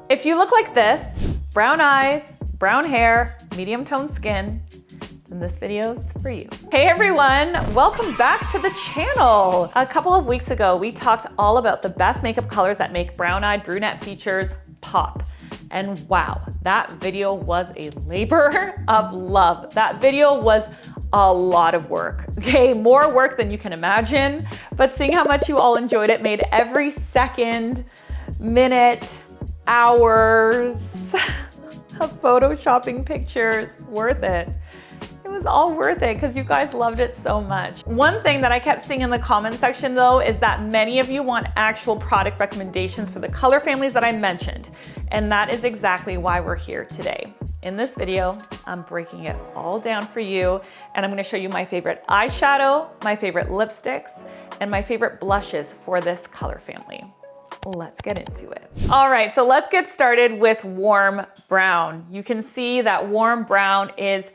If you look like this, brown eyes, brown hair, medium toned skin, then this video's for you. Hey everyone, welcome back to the channel. A couple of weeks ago, we talked all about the best makeup colors that make brown-eyed brunette features pop. And wow, that video was a labor of love. That video was a lot of work, okay? More work than you can imagine, but seeing how much you all enjoyed it made every second, minute, hours of photoshopping pictures worth it. It was all worth it because you guys loved it so much. One thing that I kept seeing in the comment section though is that many of you want actual product recommendations for the color families that I mentioned. And that is exactly why we're here today. In this video, I'm breaking it all down for you and I'm gonna show you my favorite eyeshadow, my favorite lipsticks, and my favorite blushes for this color family. Let's get into it. All right, so let's get started with warm brown. You can see that warm brown is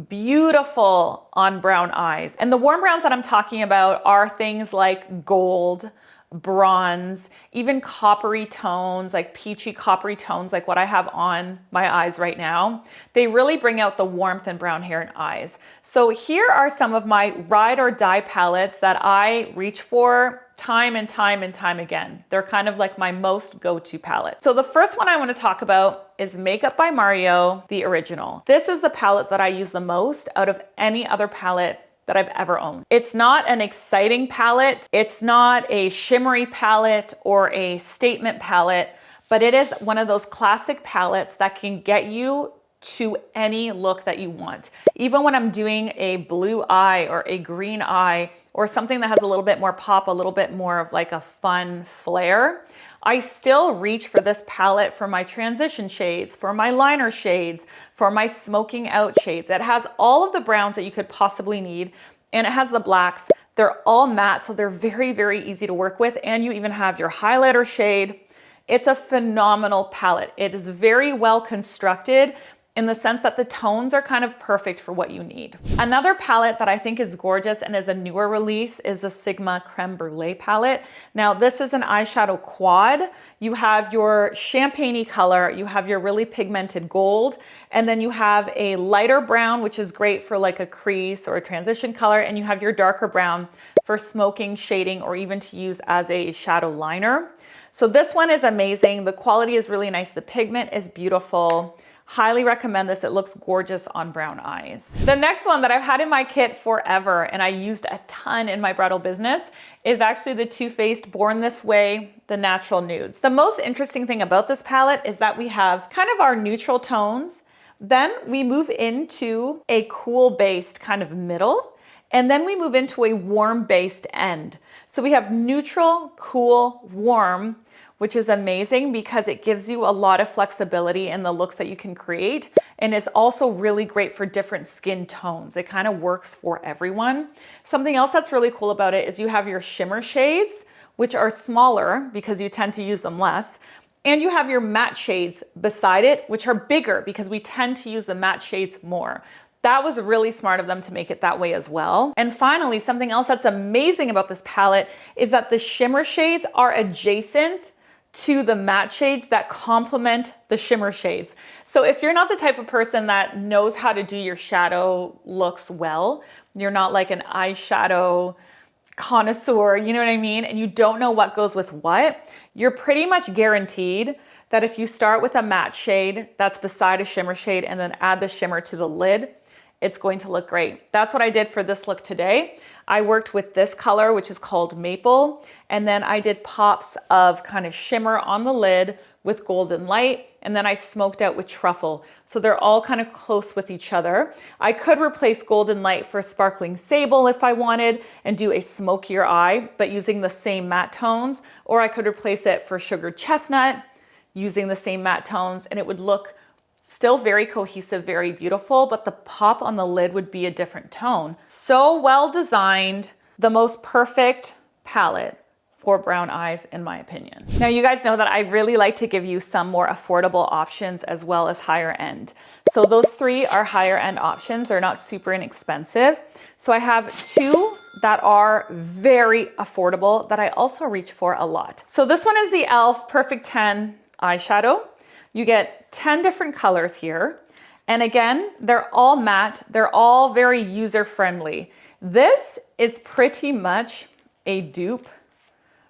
beautiful on brown eyes. And the warm browns that I'm talking about are things like gold, bronze, even coppery tones, like peachy coppery tones, like what I have on my eyes right now. They really bring out the warmth in brown hair and eyes. So here are some of my ride or die palettes that I reach for time and time and time again. They're kind of like my most go-to palette. So the first one I want to talk about is Makeup by Mario, the original. This is the palette that I use the most out of any other palette that I've ever owned. It's not an exciting palette. It's not a shimmery palette or a statement palette, but it is one of those classic palettes that can get you to any look that you want. Even when I'm doing a blue eye or a green eye or something that has a little bit more pop, a little bit more of like a fun flair, I still reach for this palette for my transition shades, for my liner shades, for my smoking out shades. It has all of the browns that you could possibly need, and it has the blacks. They're all matte, so they're very, very easy to work with, and you even have your highlighter shade. It's a phenomenal palette. It is very well constructed in the sense that the tones are kind of perfect for what you need. Another palette that I think is gorgeous and is a newer release is the Sigma Creme Brulee palette. Now this is an eyeshadow quad. You have your champagne-y color, you have your really pigmented gold, and then you have a lighter brown, which is great for like a crease or a transition color, and you have your darker brown for smoking, shading, or even to use as a shadow liner. So this one is amazing. The quality is really nice. The pigment is beautiful. Highly recommend this. It looks gorgeous on brown eyes. The next one that I've had in my kit forever and I used a ton in my bridal business is actually the Too Faced Born This Way, the Natural Nudes. The most interesting thing about this palette is that we have kind of our neutral tones, then we move into a cool based kind of middle, and then we move into a warm based end. So we have neutral, cool, warm, which is amazing because it gives you a lot of flexibility in the looks that you can create, and is also really great for different skin tones. It kind of works for everyone. Something else that's really cool about it is you have your shimmer shades, which are smaller because you tend to use them less, and you have your matte shades beside it, which are bigger because we tend to use the matte shades more. That was really smart of them to make it that way as well. And finally, something else that's amazing about this palette is that the shimmer shades are adjacent to the matte shades that complement the shimmer shades. So if you're not the type of person that knows how to do your shadow looks well, you're not like an eyeshadow connoisseur, you know what I mean? And you don't know what goes with what, you're pretty much guaranteed that if you start with a matte shade that's beside a shimmer shade and then add the shimmer to the lid, it's going to look great. That's what I did for this look today. I worked with this color, which is called Maple, and then I did pops of kind of shimmer on the lid with Golden Light, and then I smoked out with Truffle. So they're all kind of close with each other. I could replace Golden Light for Sparkling Sable if I wanted and do a smokier eye, but using the same matte tones, or I could replace it for Sugared Chestnut using the same matte tones, and it would look still very cohesive, very beautiful, but the pop on the lid would be a different tone. So well designed, the most perfect palette for brown eyes, in my opinion. Now, you guys know that I really like to give you some more affordable options as well as higher end. So those three are higher end options. They're not super inexpensive. So I have two that are very affordable that I also reach for a lot. So this one is the e.l.f. Perfect 10 eyeshadow. You get 10 different colors here. And again, they're all matte. They're all very user-friendly. This is pretty much a dupe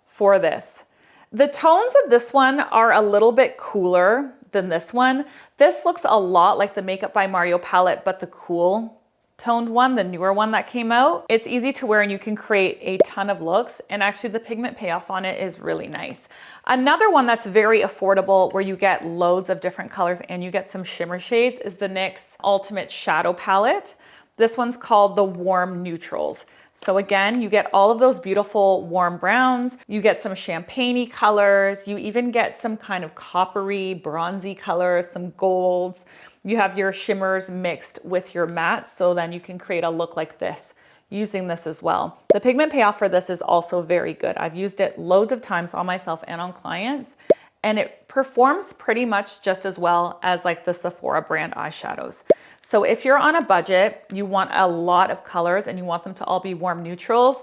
for this. The tones of this one are a little bit cooler than this one. This looks a lot like the Makeup by Mario palette, but the cool toned one, the newer one that came out. It's easy to wear and you can create a ton of looks, and actually the pigment payoff on it is really nice. Another one that's very affordable where you get loads of different colors and you get some shimmer shades is the NYX Ultimate Shadow Palette. This one's called the Warm Neutrals. So again, you get all of those beautiful warm browns, you get some champagne-y colors, you even get some kind of coppery, bronzy colors, some golds. You have your shimmers mixed with your mattes, so then you can create a look like this using this as well. The pigment payoff for this is also very good. I've used it loads of times on myself and on clients, and it performs pretty much just as well as like the Sephora brand eyeshadows. So if you're on a budget, you want a lot of colors and you want them to all be warm neutrals,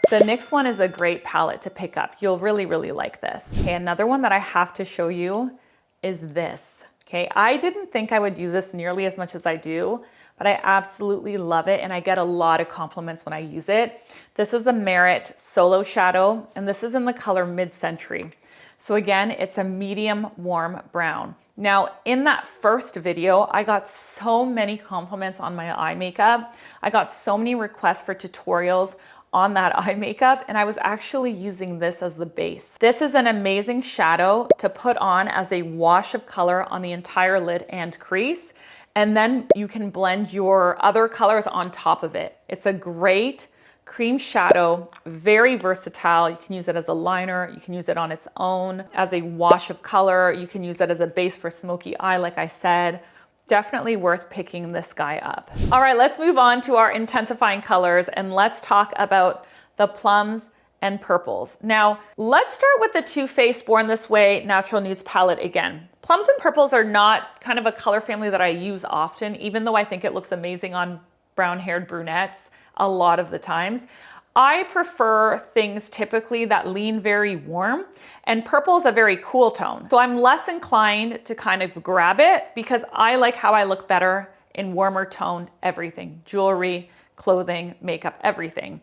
the NYX one is a great palette to pick up. You'll really, really like this. Okay, another one that I have to show you is this. Okay, I didn't think I would use this nearly as much as I do, but I absolutely love it and I get a lot of compliments when I use it. This is the Merit Solo Shadow, and this is in the color Midcentury. So again, it's a medium warm brown. Now, in that first video, I got so many compliments on my eye makeup. I got so many requests for tutorials on that eye makeup, and I was actually using this as the base. This is an amazing shadow to put on as a wash of color on the entire lid and crease, and then you can blend your other colors on top of it. It's a great cream shadow, very versatile. You can use it as a liner, you can use it on its own as a wash of color, you can use it as a base for smoky eye, like I said. Definitely worth picking this guy up. All right, let's move on to our intensifying colors and let's talk about the plums and purples. Now, let's start with the Too Faced Born This Way Natural Nudes palette again. Plums and purples are not kind of a color family that I use often, even though I think it looks amazing on brown-haired brunettes a lot of the times. I prefer things typically that lean very warm, and purple is a very cool tone. So I'm less inclined to kind of grab it because I like how I look better in warmer toned everything, jewelry, clothing, makeup, everything.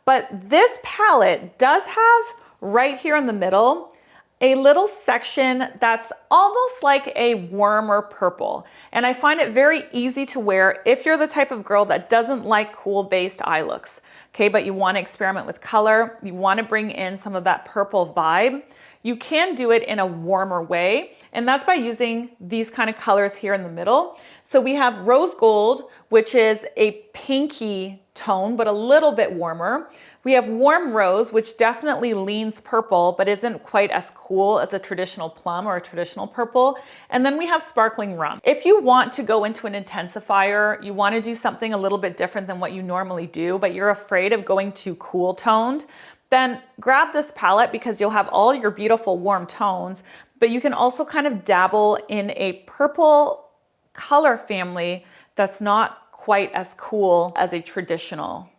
But this palette does have right here in the middle a little section that's almost like a warmer purple. And I find it very easy to wear if you're the type of girl that doesn't like cool based eye looks, okay, but you want to experiment with color, you want to bring in some of that purple vibe. You can do it in a warmer way, and that's by using these kind of colors here in the middle. So we have rose gold, which is a pinky tone, but a little bit warmer. We have warm rose, which definitely leans purple, but isn't quite as cool as a traditional plum or a traditional purple. And then we have sparkling rum. If you want to go into an intensifier, you want to do something a little bit different than what you normally do, but you're afraid of going too cool toned, then grab this palette because you'll have all your beautiful warm tones, but you can also kind of dabble in a purple color family that's not quite as cool as a traditional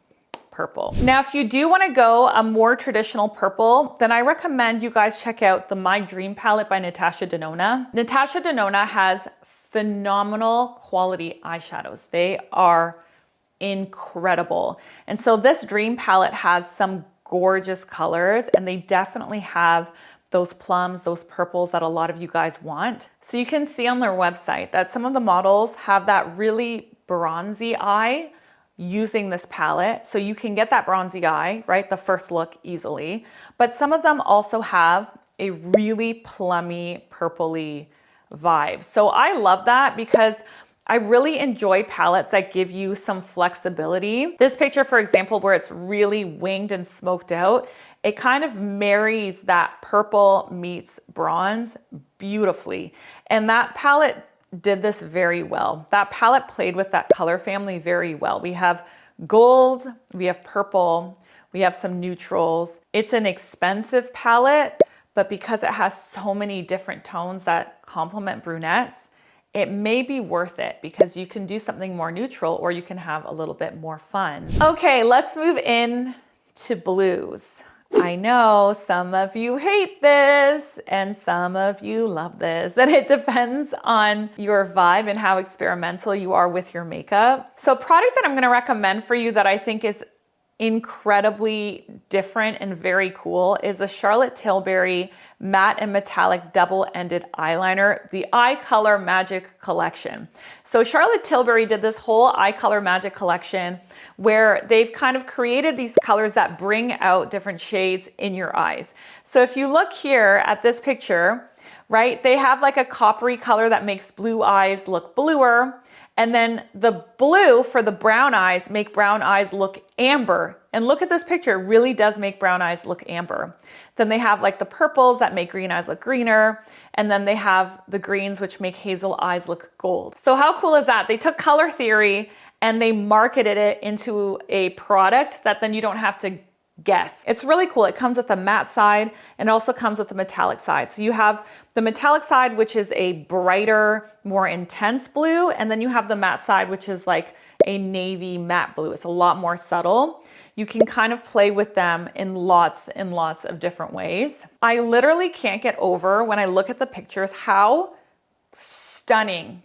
purple. Now, if you do want to go a more traditional purple, then I recommend you guys check out the My Dream palette by Natasha Denona. Natasha Denona has phenomenal quality eyeshadows. They are incredible. And so this Dream palette has some gorgeous colors, and they definitely have those plums, those purples that a lot of you guys want. So you can see on their website that some of the models have that really bronzy eye using this palette. So you can get that bronzy eye, right? The first look easily. But some of them also have a really plummy, purpley vibe. So I love that because I really enjoy palettes that give you some flexibility. This picture, for example, where it's really winged and smoked out, it kind of marries that purple meets bronze beautifully. And that palette did this very well. That palette played with that color family very well. We have gold, we have purple, we have some neutrals. It's an expensive palette, but because it has so many different tones that complement brunettes, it may be worth it because you can do something more neutral or you can have a little bit more fun. Okay, let's move in to blues. I know some of you hate this and some of you love this, and it depends on your vibe and how experimental you are with your makeup. So a product that I'm gonna recommend for you that I think is incredibly different and very cool is the Charlotte Tilbury Matte and Metallic Double-Ended Eyeliner, the Eye Color Magic Collection. So Charlotte Tilbury did this whole Eye Color Magic Collection where they've kind of created these colors that bring out different shades in your eyes. So if you look here at this picture, right, they have like a coppery color that makes blue eyes look bluer. And then the blue for the brown eyes make brown eyes look amber. And look at this picture, it really does make brown eyes look amber. Then they have like the purples that make green eyes look greener. And then they have the greens which make hazel eyes look gold. So how cool is that? They took color theory and they marketed it into a product that then you don't have to guess. It's really cool. It comes with a matte side and also comes with a metallic side. So you have the metallic side, which is a brighter, more intense blue. And then you have the matte side, which is like a navy matte blue. It's a lot more subtle. You can kind of play with them in lots and lots of different ways. I literally can't get over when I look at the pictures how stunning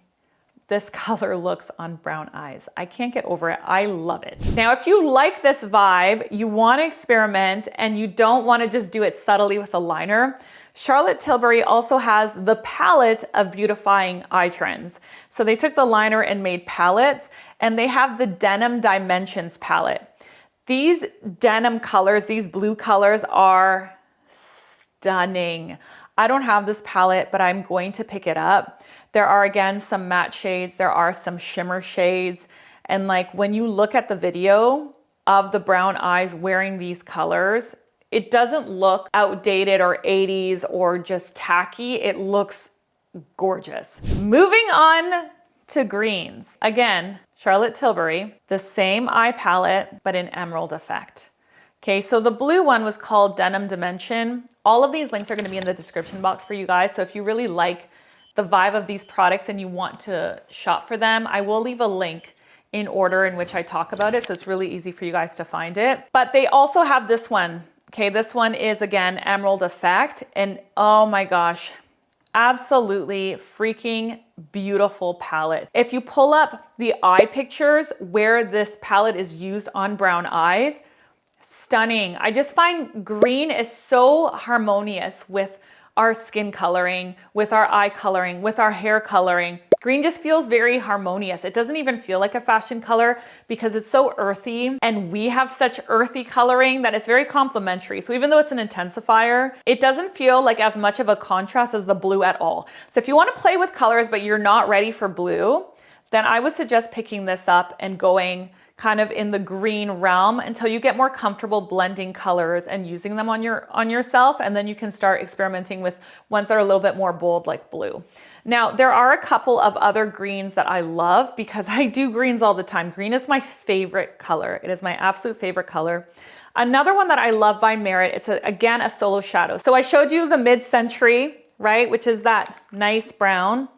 this color looks on brown eyes. I can't get over it. I love it. Now, if you like this vibe, you want to experiment and you don't want to just do it subtly with a liner, Charlotte Tilbury also has the palette of beautifying eye trends. So they took the liner and made palettes, and they have the Denim Dimensions palette. These denim colors, these blue colors are stunning. I don't have this palette, but I'm going to pick it up. There are, again, some matte shades. There are some shimmer shades. And like when you look at the video of the brown eyes wearing these colors, it doesn't look outdated or 80s or just tacky. It looks gorgeous. Moving on to greens. Again, Charlotte Tilbury, the same eye palette, but in emerald effect. Okay, so the blue one was called Denim Dimension. All of these links are gonna be in the description box for you guys. So if you really like the vibe of these products and you want to shop for them, I will leave a link in order in which I talk about it. So it's really easy for you guys to find it. But they also have this one. Okay, this one is again, Emerald Effect. And oh my gosh, absolutely freaking beautiful palette. If you pull up the eye pictures where this palette is used on brown eyes, stunning. I just find green is so harmonious with our skin coloring, with our eye coloring, with our hair coloring. Green just feels very harmonious. It doesn't even feel like a fashion color because it's so earthy, and we have such earthy coloring that it's very complementary. So even though it's an intensifier, it doesn't feel like as much of a contrast as the blue at all. So if you want to play with colors but you're not ready for blue, then I would suggest picking this up and going kind of in the green realm until you get more comfortable blending colors and using them on yourself, and then you can start experimenting with ones that are a little bit more bold like blue. Now, there are a couple of other greens that I love because I do greens all the time. Green is my favorite color. It is my absolute favorite color. Another one that I love by Merit, it's again a solo shadow. So I showed you the Midcentury, right, which is that nice brown.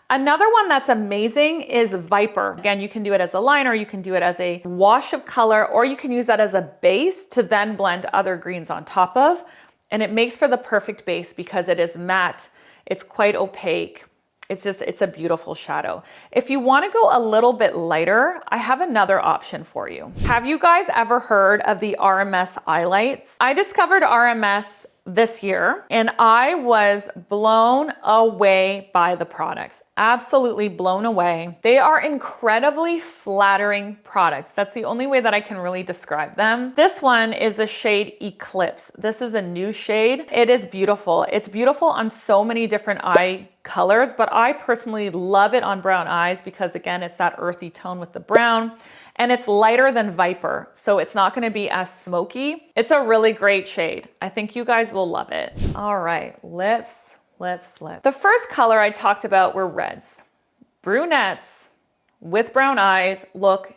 Another one that's amazing is Viper. Again, you can do it as a liner, you can do it as a wash of color, or you can use that as a base to then blend other greens on top of. And it makes for the perfect base because it is matte, it's quite opaque. It's a beautiful shadow. If you want to go a little bit lighter, I have another option for you. Have you guys ever heard of the RMS Eyelights? I discovered RMS this year and I was blown away by the products. Absolutely blown away. They are incredibly flattering products. That's the only way that I can really describe them. This one is the shade Eclipse. This is a new shade. It is beautiful. It's beautiful on so many different eye colors, but I personally love it on brown eyes because again, it's that earthy tone with the brown. And it's lighter than Viper, so it's not gonna be as smoky. It's a really great shade. I think you guys will love it. All right, lips, lips, lips. The first color I talked about were reds. Brunettes with brown eyes look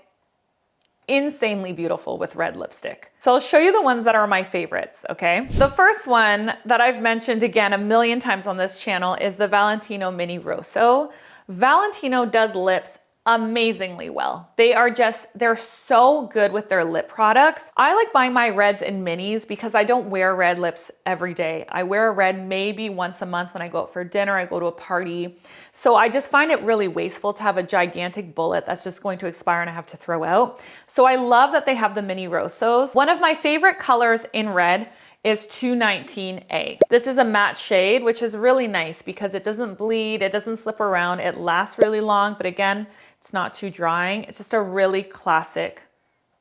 insanely beautiful with red lipstick. So I'll show you the ones that are my favorites, okay? The first one that I've mentioned again a million times on this channel is the Valentino Mini Rosso. Valentino does lips amazingly well. They're so good with their lip products. I like buying my reds in minis because I don't wear red lips every day. I wear a red maybe once a month when I go out for dinner, I go to a party. So I just find it really wasteful to have a gigantic bullet that's just going to expire and I have to throw out. So I love that they have the mini Rosos. One of my favorite colors in red is 219A. This is a matte shade, which is really nice because it doesn't bleed, it doesn't slip around, it lasts really long, but again, it's not too drying. It's just a really classic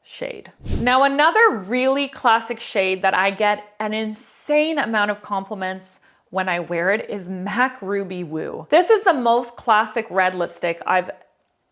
shade. Now, another really classic shade that I get an insane amount of compliments when I wear it is MAC Ruby Woo. This is the most classic red lipstick I've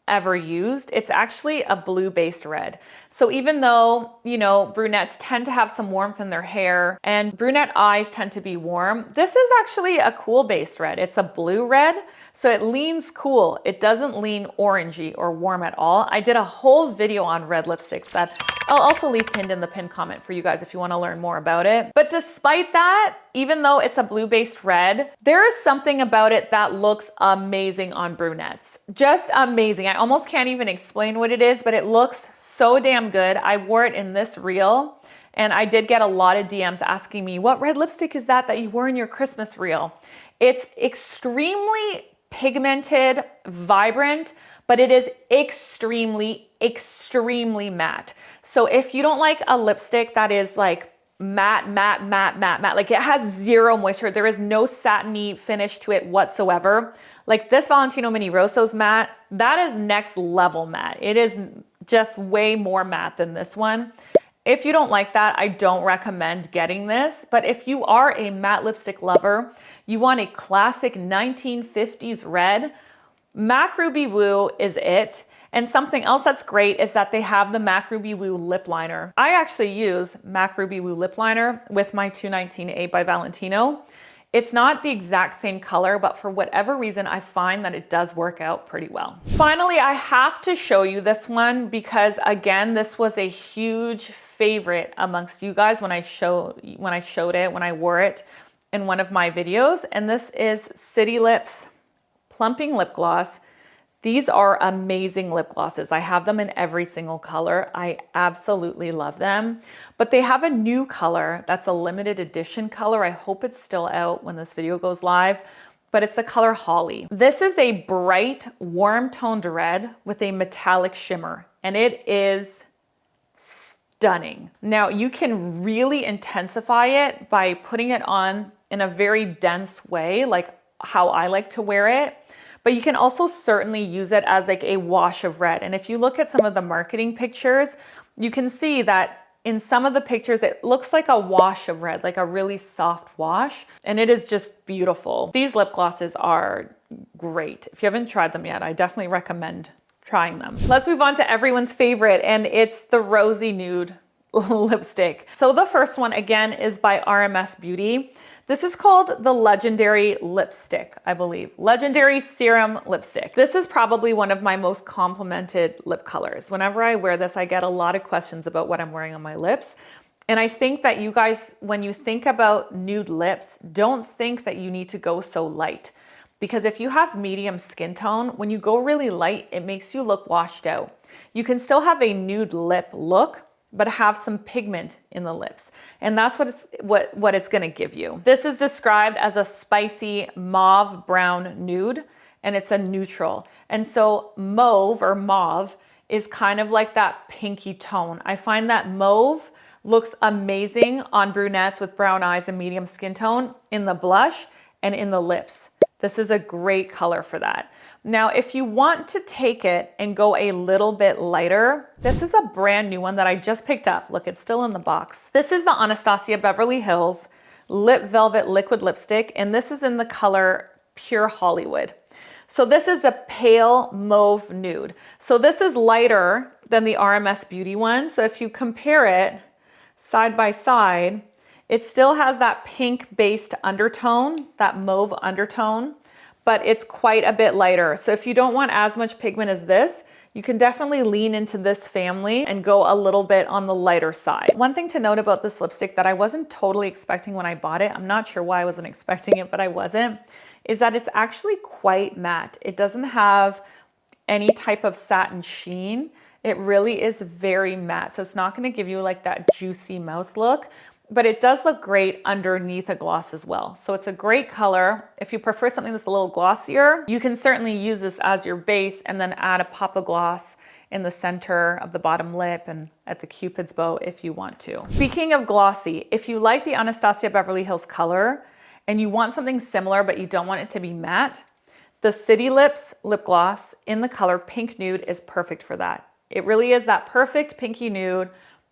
ever used. It's actually a blue-based red. So even though, you know, brunettes tend to have some warmth in their hair and brunette eyes tend to be warm, this is actually a cool-based red. It's a blue red, so it leans cool. It doesn't lean orangey or warm at all. I did a whole video on red lipsticks that I'll also leave pinned in the pinned comment for you guys if you want to learn more about it. But despite that, even though it's a blue-based red, there is something about it that looks amazing on brunettes. Just amazing. I almost can't even explain what it is, but it looks so damn good. I wore it in this reel and I did get a lot of DMs asking me, what red lipstick is that you wore in your Christmas reel? It's extremely pigmented, vibrant, but it is extremely, extremely matte. So if you don't like a lipstick that is like matte, like it has zero moisture, there is no satiny finish to it whatsoever. Like this Valentino Mini Roso's matte, that is next level matte. It is just way more matte than this one. If you don't like that, I don't recommend getting this. But if you are a matte lipstick lover, you want a classic 1950s red, MAC Ruby Woo is it. And something else that's great is that they have the MAC Ruby Woo lip liner. I actually use MAC Ruby Woo lip liner with my 219A by Valentino. It's not the exact same color, but for whatever reason, I find that it does work out pretty well. Finally, I have to show you this one because again, this was a huge favorite amongst you guys when I showed it, when I wore it in one of my videos. And this is City Lips Plumping Lip Gloss. These are amazing lip glosses. I have them in every single color. I absolutely love them. But they have a new color that's a limited edition color. I hope it's still out when this video goes live, but it's the color Holly. This is a bright, warm toned red with a metallic shimmer, and it is stunning. Now, you can really intensify it by putting it on in a very dense way, like how I like to wear it. But you can also certainly use it as like a wash of red. And if you look at some of the marketing pictures, you can see that in some of the pictures, it looks like a wash of red, like a really soft wash. And it is just beautiful. These lip glosses are great. If you haven't tried them yet, I definitely recommend trying them. Let's move on to everyone's favorite, and it's the Rosy Nude lipstick. So the first one again is by RMS Beauty. This is called the Legendary Lipstick, I believe. Legendary Serum Lipstick. This is probably one of my most complimented lip colors. Whenever I wear this, I get a lot of questions about what I'm wearing on my lips. And I think that you guys, when you think about nude lips, don't think that you need to go so light. Because if you have medium skin tone, when you go really light, it makes you look washed out. You can still have a nude lip look, but have some pigment in the lips. And that's what it's gonna give you. This is described as a spicy mauve brown nude, and it's a neutral. And so mauve or mauve is kind of like that pinky tone. I find that mauve looks amazing on brunettes with brown eyes and medium skin tone in the blush and in the lips. This is a great color for that. Now, if you want to take it and go a little bit lighter, this is a brand new one that I just picked up. Look, it's still in the box. This is the Anastasia Beverly Hills Lip Velvet Liquid Lipstick, and this is in the color Pure Hollywood. So this is a pale mauve nude. So this is lighter than the RMS Beauty one. So if you compare it side by side, it still has that pink-based undertone, that mauve undertone, but it's quite a bit lighter. So if you don't want as much pigment as this, you can definitely lean into this family and go a little bit on the lighter side. One thing to note about this lipstick that I wasn't totally expecting when I bought it, I'm not sure why I wasn't expecting it, but I wasn't, is that it's actually quite matte. It doesn't have any type of satin sheen. It really is very matte. So it's not going to give you like that juicy mouth look, but it does look great underneath a gloss as well. So it's a great color. If you prefer something that's a little glossier, you can certainly use this as your base and then add a pop of gloss in the center of the bottom lip and at the Cupid's bow if you want to. Speaking of glossy, if you like the Anastasia Beverly Hills color and you want something similar but you don't want it to be matte, the City Lips lip gloss in the color Pink Nude is perfect for that. It really is that perfect pinky nude.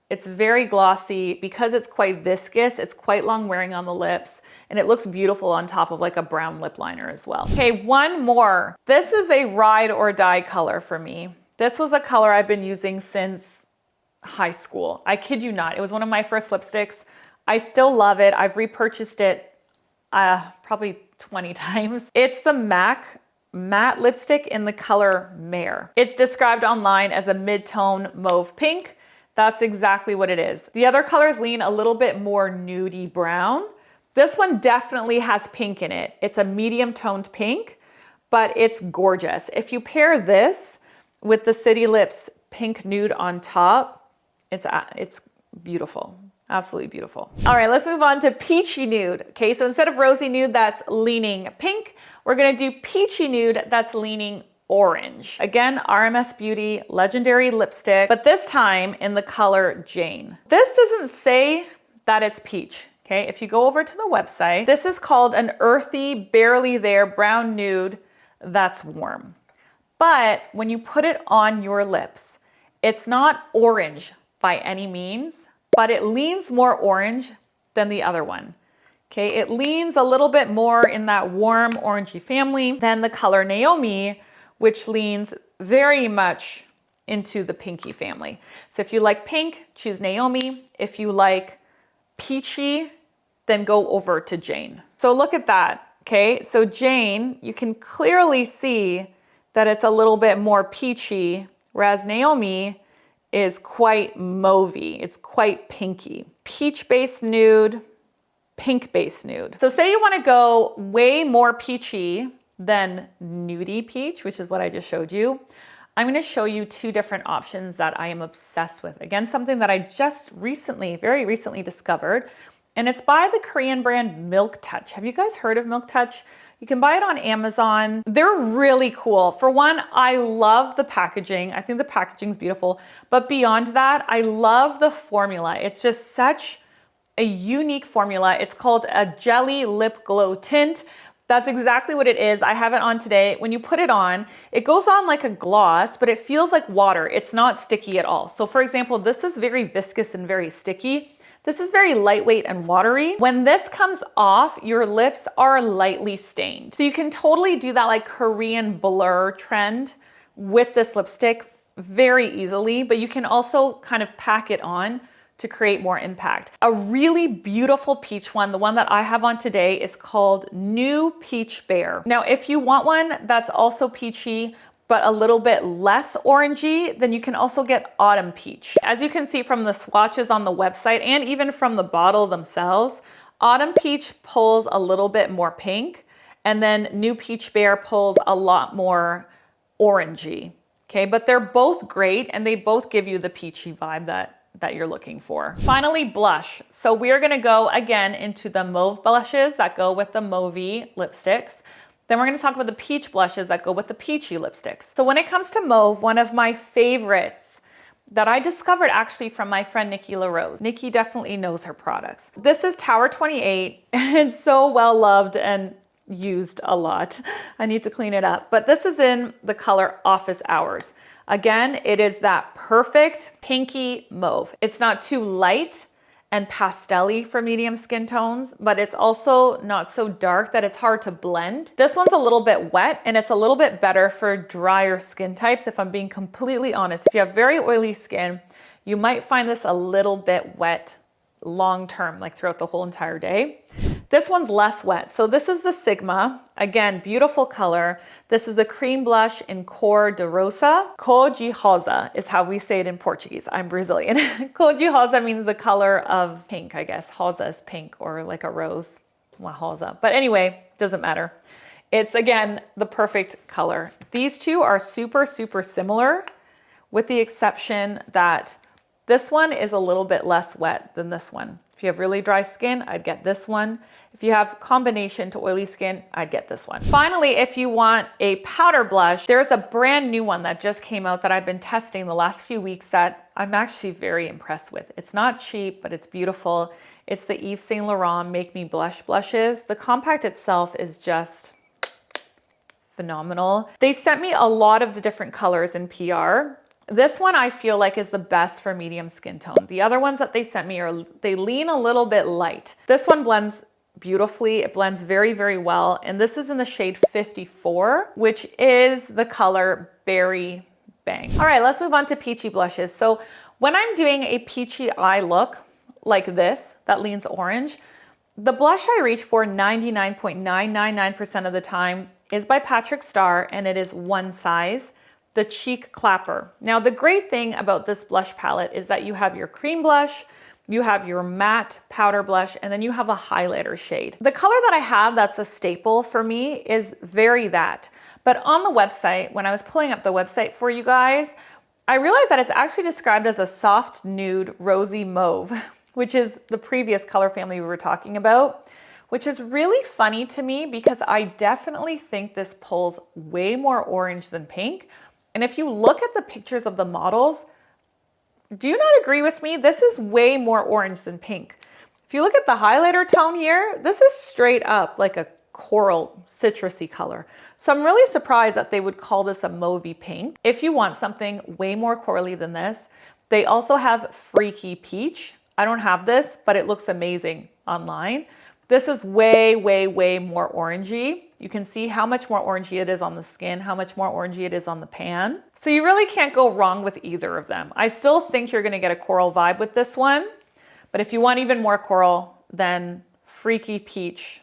It's very glossy because it's quite viscous. It's quite long wearing on the lips and it looks beautiful on top of like a brown lip liner as well. Okay, one more. This is a ride or die color for me. This was a color I've been using since high school. I kid you not. It was one of my first lipsticks. I still love it. I've repurchased it probably 20 times. It's the MAC matte lipstick in the color Mare. It's described online as a mid-tone mauve pink. That's exactly what it is. The other colors lean a little bit more nudie brown. This one definitely has pink in it. It's a medium toned pink, but it's gorgeous. If you pair this with the City Lips Pink Nude on top, it's beautiful. Absolutely beautiful. All right, let's move on to Peachy Nude. Okay, so instead of Rosy Nude that's leaning pink, we're gonna do Peachy Nude that's leaning orange. Again, RMS Beauty Legendary lipstick, but this time in the color Jane. This doesn't say that it's peach, okay? If you go over to the website, this is called an earthy, barely there brown nude that's warm. But when you put it on your lips, it's not orange by any means, but it leans more orange than the other one. Okay, it leans a little bit more in that warm orangey family than the color Naomi, which leans very much into the pinky family. So if you like pink, choose Naomi. If you like peachy, then go over to Jane. So look at that, okay? So Jane, you can clearly see that it's a little bit more peachy, whereas Naomi is quite mauvey. It's quite pinky. Peach-based nude, pink-based nude. So say you wanna go way more peachy than nudie peach, which is what I just showed you. I'm gonna show you two different options that I am obsessed with. Again, something that I just recently, very recently discovered, and it's by the Korean brand Milk Touch. Have you guys heard of Milk Touch? You can buy it on Amazon. They're really cool. For one, I love the packaging. I think the packaging's beautiful, but beyond that, I love the formula. It's just such a unique formula. It's called a Jelly Lip Glow Tint. That's exactly what it is. I have it on today. When you put it on, it goes on like a gloss, but it feels like water. It's not sticky at all. So for example, this is very viscous and very sticky. This is very lightweight and watery. When this comes off, your lips are lightly stained. So you can totally do that like Korean blur trend with this lipstick very easily, but you can also kind of pack it on to create more impact. A really beautiful peach one, the one that I have on today, is called New Peach Bear. Now, if you want one that's also peachy, but a little bit less orangey, then you can also get Autumn Peach. As you can see from the swatches on the website and even from the bottle themselves, Autumn Peach pulls a little bit more pink, and then New Peach Bear pulls a lot more orangey. Okay, but they're both great and they both give you the peachy vibe that you're looking for. Finally, blush. So we're gonna go again into the mauve blushes that go with the mauvey lipsticks. Then we're gonna talk about the peach blushes that go with the peachy lipsticks. So when it comes to mauve, one of my favorites that I discovered actually from my friend Nikki LaRose. Nikki definitely knows her products. This is Tower 28. It's so well loved and used a lot. I need to clean it up. But this is in the color Office Hours. Again, it is that perfect pinky mauve. It's not too light and pastel-y for medium skin tones, but it's also not so dark that it's hard to blend. This one's a little bit wet and it's a little bit better for drier skin types, if I'm being completely honest. If you have very oily skin, you might find this a little bit wet long term, like throughout the whole entire day. This one's less wet. So this is the Sigma. Again, beautiful color. This is the cream blush in Cor de Rosa. Cor de Rosa is how we say it in Portuguese. I'm Brazilian. Cor de Rosa means the color of pink, I guess. Rosa is pink or like a rose. La rosa. But anyway, doesn't matter. It's, again, the perfect color. These two are super, super similar, with the exception that this one is a little bit less wet than this one. If you have really dry skin, I'd get this one. If you have combination to oily skin, I'd get this one. Finally, if you want a powder blush, there's a brand new one that just came out that I've been testing the last few weeks that I'm actually very impressed with. It's not cheap, but it's beautiful. It's the Yves Saint Laurent Make Me Blush blushes. The compact itself is just phenomenal. They sent me a lot of the different colors in PR. This one I feel like is the best for medium skin tone. The other ones that they sent me they lean a little bit light. This one blends beautifully. It blends very, very well. And this is in the shade 54, which is the color Berry Bang. All right, let's move on to peachy blushes. So when I'm doing a peachy eye look like this, that leans orange, the blush I reach for 99.999% of the time is by Patrick Starrr, and it is one size, the Cheek Clapper. Now, the great thing about this blush palette is that you have your cream blush, you have your matte powder blush, and then you have a highlighter shade. The color that I have that's a staple for me is Very That. But on the website, when I was pulling up the website for you guys, I realized that it's actually described as a soft nude rosy mauve, which is the previous color family we were talking about, which is really funny to me because I definitely think this pulls way more orange than pink. And if you look at the pictures of the models, do you not agree with me? This is way more orange than pink. If you look at the highlighter tone here, this is straight up like a coral citrusy color. So I'm really surprised that they would call this a mauvey pink. If you want something way more corally than this, they also have Freaky Peach. I don't have this, but it looks amazing online. This is way, way, way more orangey. You can see how much more orangey it is on the skin, how much more orangey it is on the pan. So you really can't go wrong with either of them. I still think you're gonna get a coral vibe with this one, but if you want even more coral, then Freaky Peach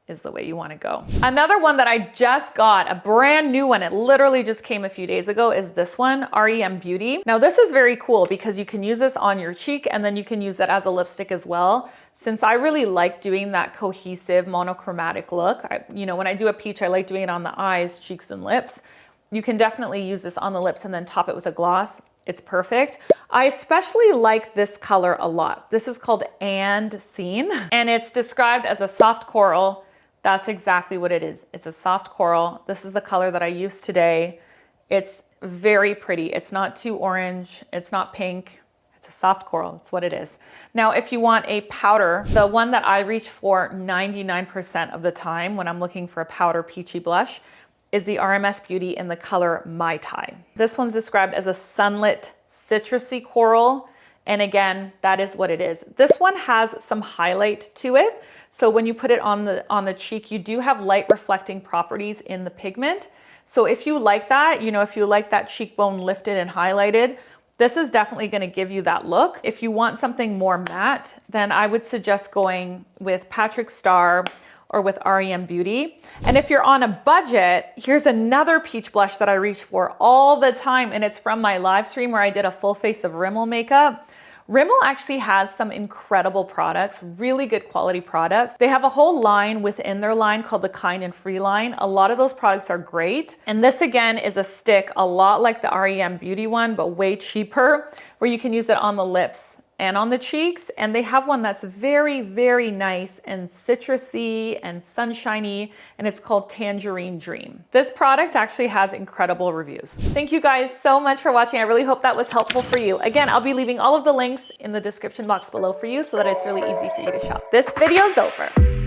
is the way you wanna go. Another one that I just got, a brand new one, it literally just came a few days ago, is this one, REM Beauty. Now this is very cool because you can use this on your cheek and then you can use it as a lipstick as well. Since I really like doing that cohesive monochromatic look, when I do a peach, I like doing it on the eyes, cheeks, and lips. You can definitely use this on the lips and then top it with a gloss. It's perfect. I especially like this color a lot. This is called And Seen, and it's described as a soft coral. That's exactly what it is. It's a soft coral. This is the color that I used today. It's very pretty. It's not too orange. It's not pink. It's a soft coral. It's what it is. Now, if you want a powder, the one that I reach for 99% of the time when I'm looking for a powder peachy blush is the RMS Beauty in the color Mai Tai. This one's described as a sunlit citrusy coral. And again, that is what it is. This one has some highlight to it. So when you put it on the cheek, you do have light reflecting properties in the pigment. So if you like that, if you like that cheekbone lifted and highlighted, this is definitely gonna give you that look. If you want something more matte, then I would suggest going with Patrick Starrr or with REM Beauty. And if you're on a budget, here's another peach blush that I reach for all the time, and it's from my live stream where I did a full face of Rimmel makeup. Rimmel actually has some incredible products, really good quality products. They have a whole line within their line called the Kind and Free line. A lot of those products are great. And this again is a stick, a lot like the REM Beauty one, but way cheaper, where you can use it on the lips and on the cheeks. And they have one that's very, very nice and citrusy and sunshiny, and it's called Tangerine Dream. This product actually has incredible reviews. Thank you guys so much for watching. I really hope that was helpful for you. Again, I'll be leaving all of the links in the description box below for you so that it's really easy for you to shop. This video's over.